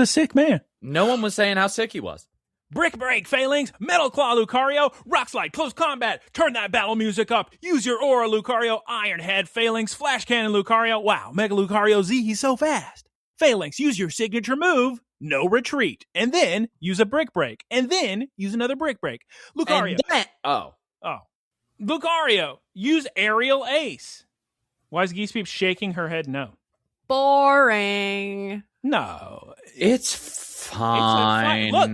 sick man. No one was saying how sick he was. Brick Break, Phalanx, Metal Claw, Lucario, Rock Slide, Close Combat, turn that battle music up, use your Aura, Lucario, Iron Head, Phalanx, Flash Cannon, Lucario, wow, Mega Lucario Z, he's so fast. Phalanx, use your signature move, No Retreat, and then use a Brick Break, and then use another Brick Break. Lucario. Lucario, use Aerial Ace. Why is Geese Peep shaking her head no? Boring. No. It's fine. Look,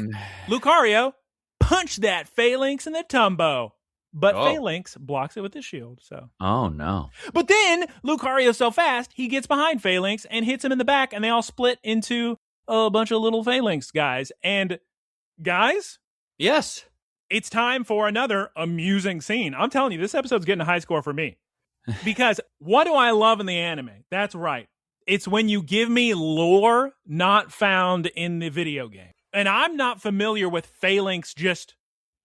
Lucario, punch that Phalanx in the tumbo. But Phalanx blocks it with his shield, so. Oh, no. But then, Lucario's so fast, he gets behind Phalanx and hits him in the back, and they all split into a bunch of little Phalanx guys. And, guys? Yes. It's time for another amusing scene. I'm telling you, this episode's getting a high score for me. Because what do I love in the anime? That's right. It's when you give me lore not found in the video game. And I'm not familiar with Phalanx just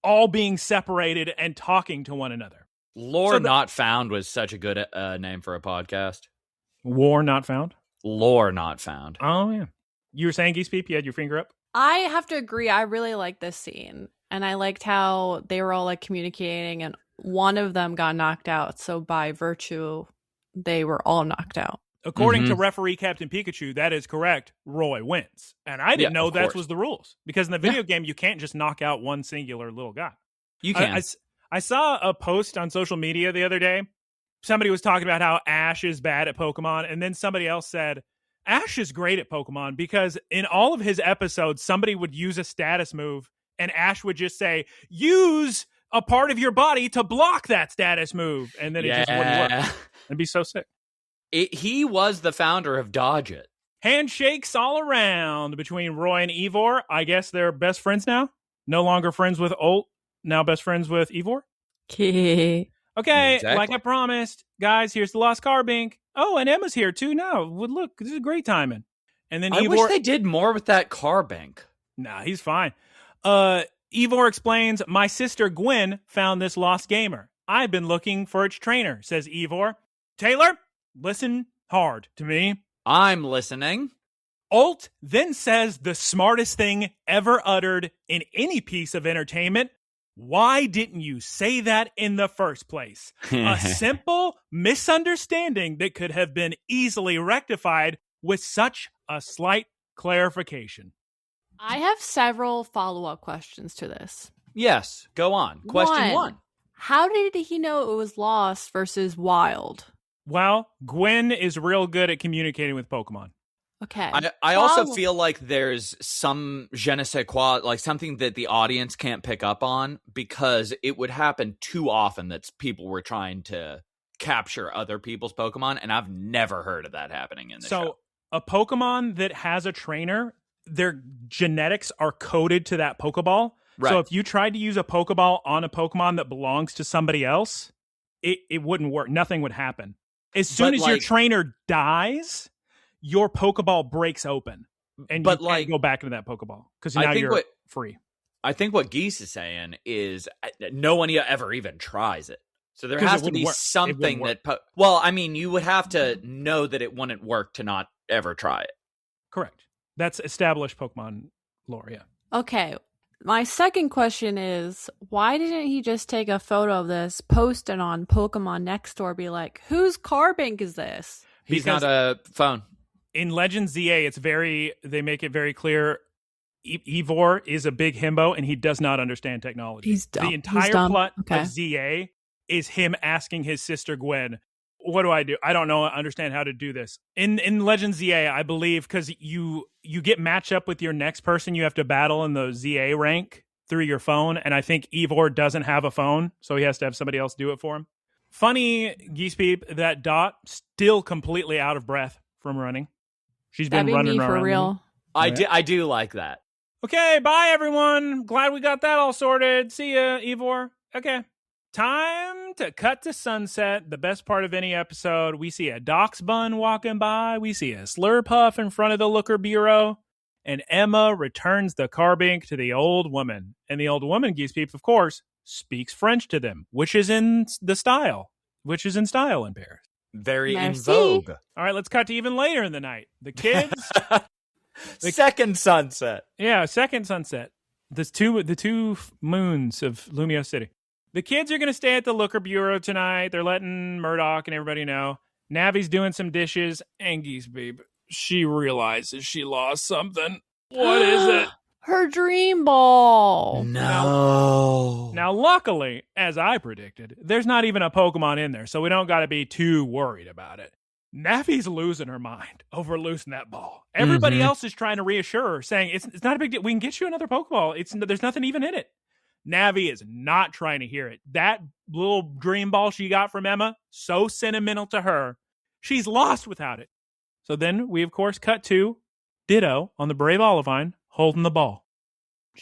all being separated and talking to one another. Lore Not Found was such a good name for a podcast. War Not Found? Lore Not Found. Oh, yeah. You were saying, Geese Peep, you had your finger up? I have to agree. I really like this scene. And I liked how they were all like communicating and one of them got knocked out. So by virtue, they were all knocked out. According to referee Captain Pikachu, that is correct. Roy wins. And I didn't know that was the rules. Because in the video game, you can't just knock out one singular little guy. You can. I saw a post on social media the other day. Somebody was talking about how Ash is bad at Pokemon. And then somebody else said, Ash is great at Pokemon because in all of his episodes, somebody would use a status move and Ash would just say, use a part of your body to block that status move. And then it just wouldn't work. It'd be so sick. He was the founder of Dodge It. Handshakes all around between Roy and Ivor. I guess they're best friends now. No longer friends with Ult. Now best friends with Ivor. Okay, Exactly. Like I promised. Guys, here's the lost Carbink. Oh, and Emma's here too now. Look, this is great timing. And then I wish they did more with that Carbink. Nah, he's fine. Ivor explains, my sister Gwen found this lost gamer. I've been looking for its trainer, says Ivor. Taylor, listen hard to me. I'm listening. Ult then says the smartest thing ever uttered in any piece of entertainment. Why didn't you say that in the first place? A simple misunderstanding that could have been easily rectified with such a slight clarification. I have several follow-up questions to this. Yes, go on. Question one. How did he know it was lost versus wild? Well, Gwen is real good at communicating with Pokemon. Okay. I also feel like there's some je ne sais quoi, like something that the audience can't pick up on because it would happen too often that people were trying to capture other people's Pokemon, and I've never heard of that happening in the show. So a Pokemon that has a trainer, their genetics are coded to that Pokeball. Right. So if you tried to use a Pokeball on a Pokemon that belongs to somebody else, it wouldn't work. Nothing would happen. As soon as your trainer dies, your Pokeball breaks open. And you can't go back into that Pokeball because now you're free. I think what Geese is saying is no one ever even tries it. So there has to be something that... Well, I mean, you would have to know that it wouldn't work to not ever try it. Correct. That's established Pokemon lore, yeah. Okay. My second question is, why didn't he just take a photo of this, post it on Pokemon Next Door, be like, whose Carbink is this? He's not a phone. In Legends ZA, they make it very clear Ivor is a big himbo and he does not understand technology. He's dumb. The entire plot of ZA is him asking his sister Gwen, what do I do? I don't know. Understand how to do this. In Legend ZA, I believe, because you get matched up with your next person you have to battle in the ZA rank through your phone, and I think Ivor doesn't have a phone, so he has to have somebody else do it for him. Funny, Geese Peep, that Dot still completely out of breath from running. She's been running around. For real. I do like that. Okay, bye everyone. Glad we got that all sorted. See ya, Ivor. Okay. Time to cut to sunset, the best part of any episode. We see a Doc's bun walking by. We see a Slurpuff in front of the Looker Bureau. And Emma returns the carbink to the old woman. And the old woman, Geese Peeps, of course, speaks French to them, which is in style in Paris. Very Merci. in vogue. All right, let's cut to even later in the night. The kids... Second sunset. Yeah, second sunset. The two moons of Lumiose City. The kids are going to stay at the Looker Bureau tonight. They're letting Murdoch and everybody know. Navi's doing some dishes, and Geese Peep, she realizes she lost something. What is it? Her dream ball. No. Now, luckily, as I predicted, there's not even a Pokemon in there, so we don't got to be too worried about it. Navi's losing her mind over losing that ball. Everybody else is trying to reassure her, saying, it's not a big deal. We can get you another Pokeball. There's nothing even in it. Navi is not trying to hear it. That little dream ball she got from Emma, so sentimental to her. She's lost without it. So then we, of course, cut to Ditto on the Brave Olivine holding the ball.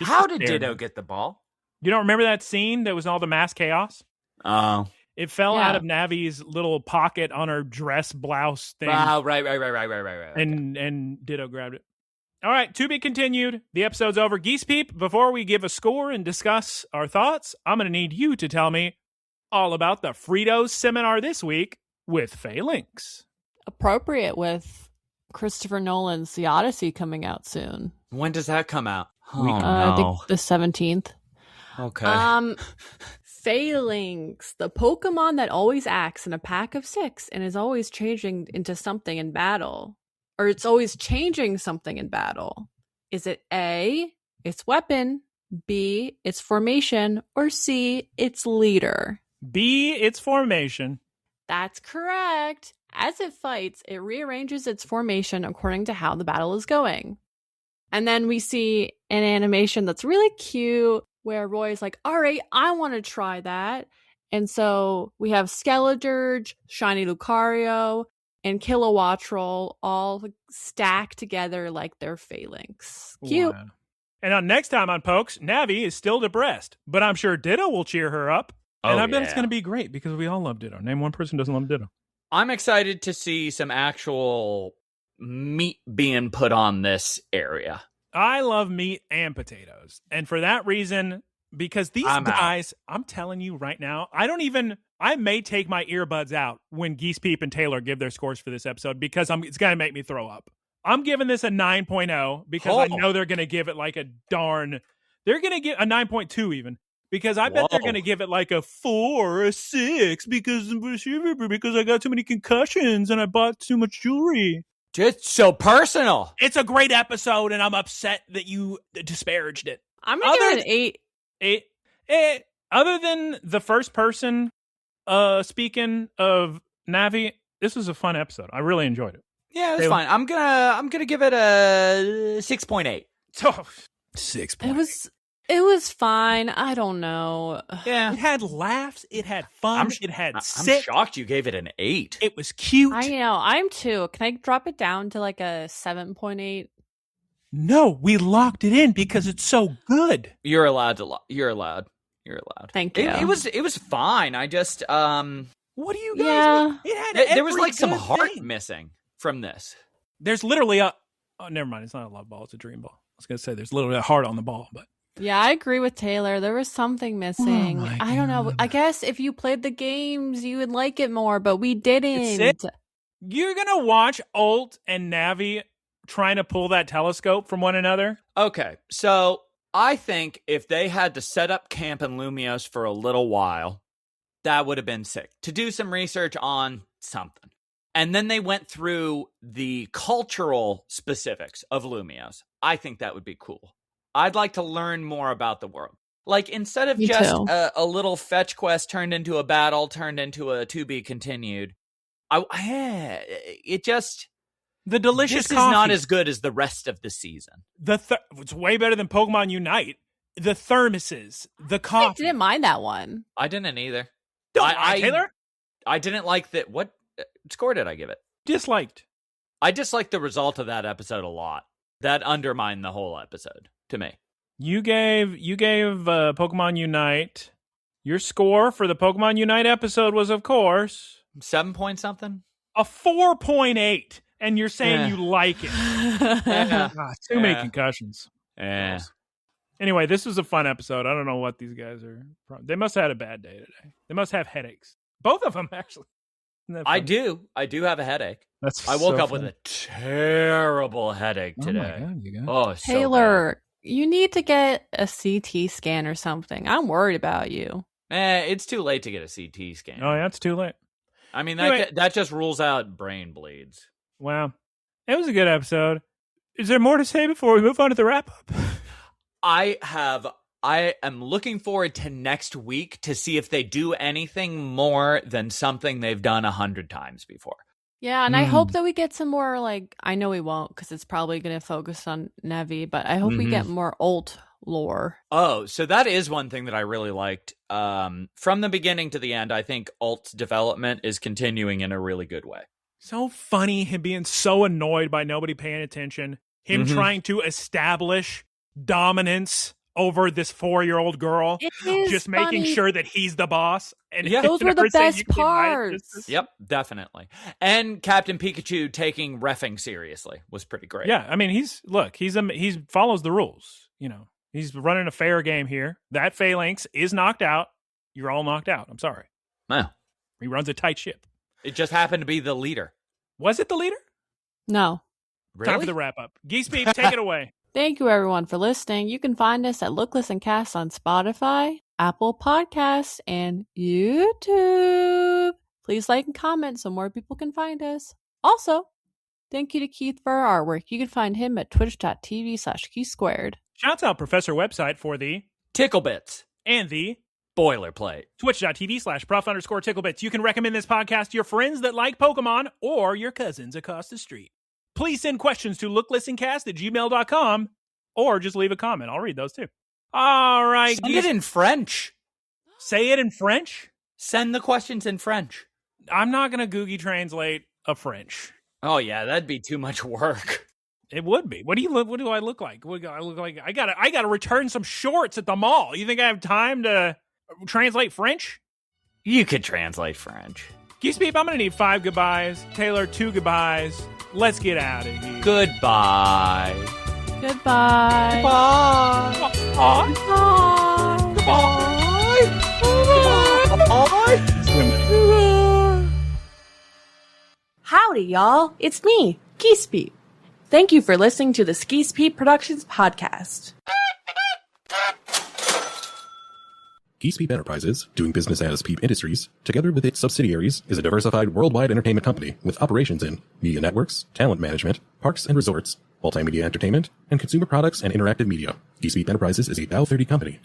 How did Ditto get the ball? You don't remember that scene that was all the mass chaos? Oh. It fell out of Navi's little pocket on her dress blouse thing. Oh, right. And Ditto grabbed it. All right, to be continued. The episode's over. Geese Peep, before we give a score and discuss our thoughts, I'm going to need you to tell me all about the Fritos seminar this week with Phalanx. Appropriate with Christopher Nolan's The Odyssey coming out soon. When does that come out? Oh, no. I think the 17th. Okay. Phalanx, the Pokemon that always acts in a pack of 6 and is always changing into something in battle. Or it's always changing something in battle. Is it A, its weapon, B, its formation, or C, its leader? B, its formation. That's correct. As it fights, it rearranges its formation according to how the battle is going. And then we see an animation that's really cute where Roy's like, all right, I want to try that. And so we have Skeledirge, Shiny Lucario, and Kilowattrel all stacked together like they're Phalanx. Cute. Wow. And next time on Pokes, Navi is still depressed, but I'm sure Ditto will cheer her up. And I bet it's going to be great because we all love Ditto. Name one person who doesn't love Ditto. I'm excited to see some actual meat being put on this area. I love meat and potatoes. And for that reason, because these guys, I'm telling you right now, I may take my earbuds out when Geese Peep and Taylor give their scores for this episode because it's going to make me throw up. I'm giving this a 9.0 because I know they're going to give it like a they're going to get a 9.2 even because I bet they're going to give it like a 4 or a 6 because I got too many concussions and I bought too much jewelry. Just so personal. It's a great episode and I'm upset that you disparaged it. I'm going to give it an 8. Other than the first person speaking of Navi, this was a fun episode. I really enjoyed it. Yeah, that's fine. I'm gonna give it a 6.8. Oh, 6.8. It was fine. I don't know. Yeah, it had laughs. It had fun. It had I'm shocked you gave it an 8. It was cute. I know. I'm too. Can I drop it down to like a 7.8? No, we locked it in because it's so good. You're allowed to. You're allowed. Thank you. It was fine. I just What do you guys? Yeah. It had there was like some heart thing missing from this. There's literally never mind. It's not a love ball. It's a dream ball. I was gonna say there's literally a heart on the ball, but yeah, I agree with Taylor. There was something missing. Oh I don't know. I guess if you played the games, you would like it more, but we didn't. You're gonna watch Ult and Navi trying to pull that telescope from one another. Okay, so I think if they had to set up camp in Lumiose for a little while, that would have been sick. To do some research on something. And then they went through the cultural specifics of Lumiose. I think that would be cool. I'd like to learn more about the world. Like, instead of Me just too. a little fetch quest turned into a battle, turned into a to be continued, it just... The delicious This coffee. is not as good as the rest of the season. It's way better than Pokemon Unite. The thermoses, the I coffee. didn't mind that one. I didn't either. Don't lie, Taylor. I didn't like that. What score did I give it? Disliked. I disliked the result of that episode a lot. That undermined the whole episode to me. You gave Pokemon Unite. Your score for the Pokemon Unite episode was, of course, 7 point something. A 4.8, and you're saying you like it. Too many concussions. Anyway, this was a fun episode. I don't know what these guys are. They must have had a bad day today. They must have headaches. Both of them, actually. I do have a headache. I woke up with a terrible headache today. Oh, my God, you guys. Oh, so Taylor, you need to get a CT scan or something. I'm worried about you. It's too late to get a CT scan. Oh, yeah, it's too late. I mean, Anyway. that just rules out brain bleeds. Wow. It was a good episode. Is there more to say before we move on to the wrap-up? I am looking forward to next week to see if they do anything more than something they've done 100 times before. Yeah, and I hope that we get some more, like, I know we won't because it's probably going to focus on NAVI, but I hope we get more ult lore. Oh, so that is one thing that I really liked. From the beginning to the end, I think Alt's development is continuing in a really good way. So funny, him being so annoyed by nobody paying attention. Him trying to establish dominance over this 4-year-old girl. Just making sure that he's the boss. And those were the best parts. Yep, definitely. And Captain Pikachu taking reffing seriously was pretty great. Yeah, I mean, he follows the rules. You know, he's running a fair game here. That Phalanx is knocked out. You're all knocked out. I'm sorry. No. He runs a tight ship. It just happened to be the leader. Was it the leader? No. Really? Time for the wrap up. Geese Peep, take it away. Thank you, everyone, for listening. You can find us at Look, Listen, Cast on Spotify, Apple Podcasts, and YouTube. Please like and comment so more people can find us. Also, thank you to Keith for our artwork. You can find him at twitch.tv/KeithSquared. Shouts out Professor website for the Ticklebits and the boilerplate. Twitch.tv/prof_ticklebits. You can recommend this podcast to your friends that like Pokemon or your cousins across the street. Please send questions to looklistencast@gmail.com or just leave a comment. I'll read those too. All right. Send it in French. Say it in French? Send the questions in French. I'm not going to Google Translate a French. Oh, yeah, that'd be too much work. It would be. What do I look like? What do I look like? I gotta return some shorts at the mall. You think I have time to translate French? You could translate French. Geese Peep, I'm gonna need 5 goodbyes. Taylor, 2 goodbyes. Let's get out of here. Goodbye. Goodbye. Goodbye. Goodbye. Goodbye. Goodbye. Howdy, y'all. It's me, Geese Peep. Thank you for listening to the Geese Peep Productions podcast. Geese Peep Enterprises, doing business as Peep Industries, together with its subsidiaries, is a diversified worldwide entertainment company with operations in media networks, talent management, parks and resorts, multimedia entertainment, and consumer products and interactive media. Geese Peep Enterprises is a Bell 30 company.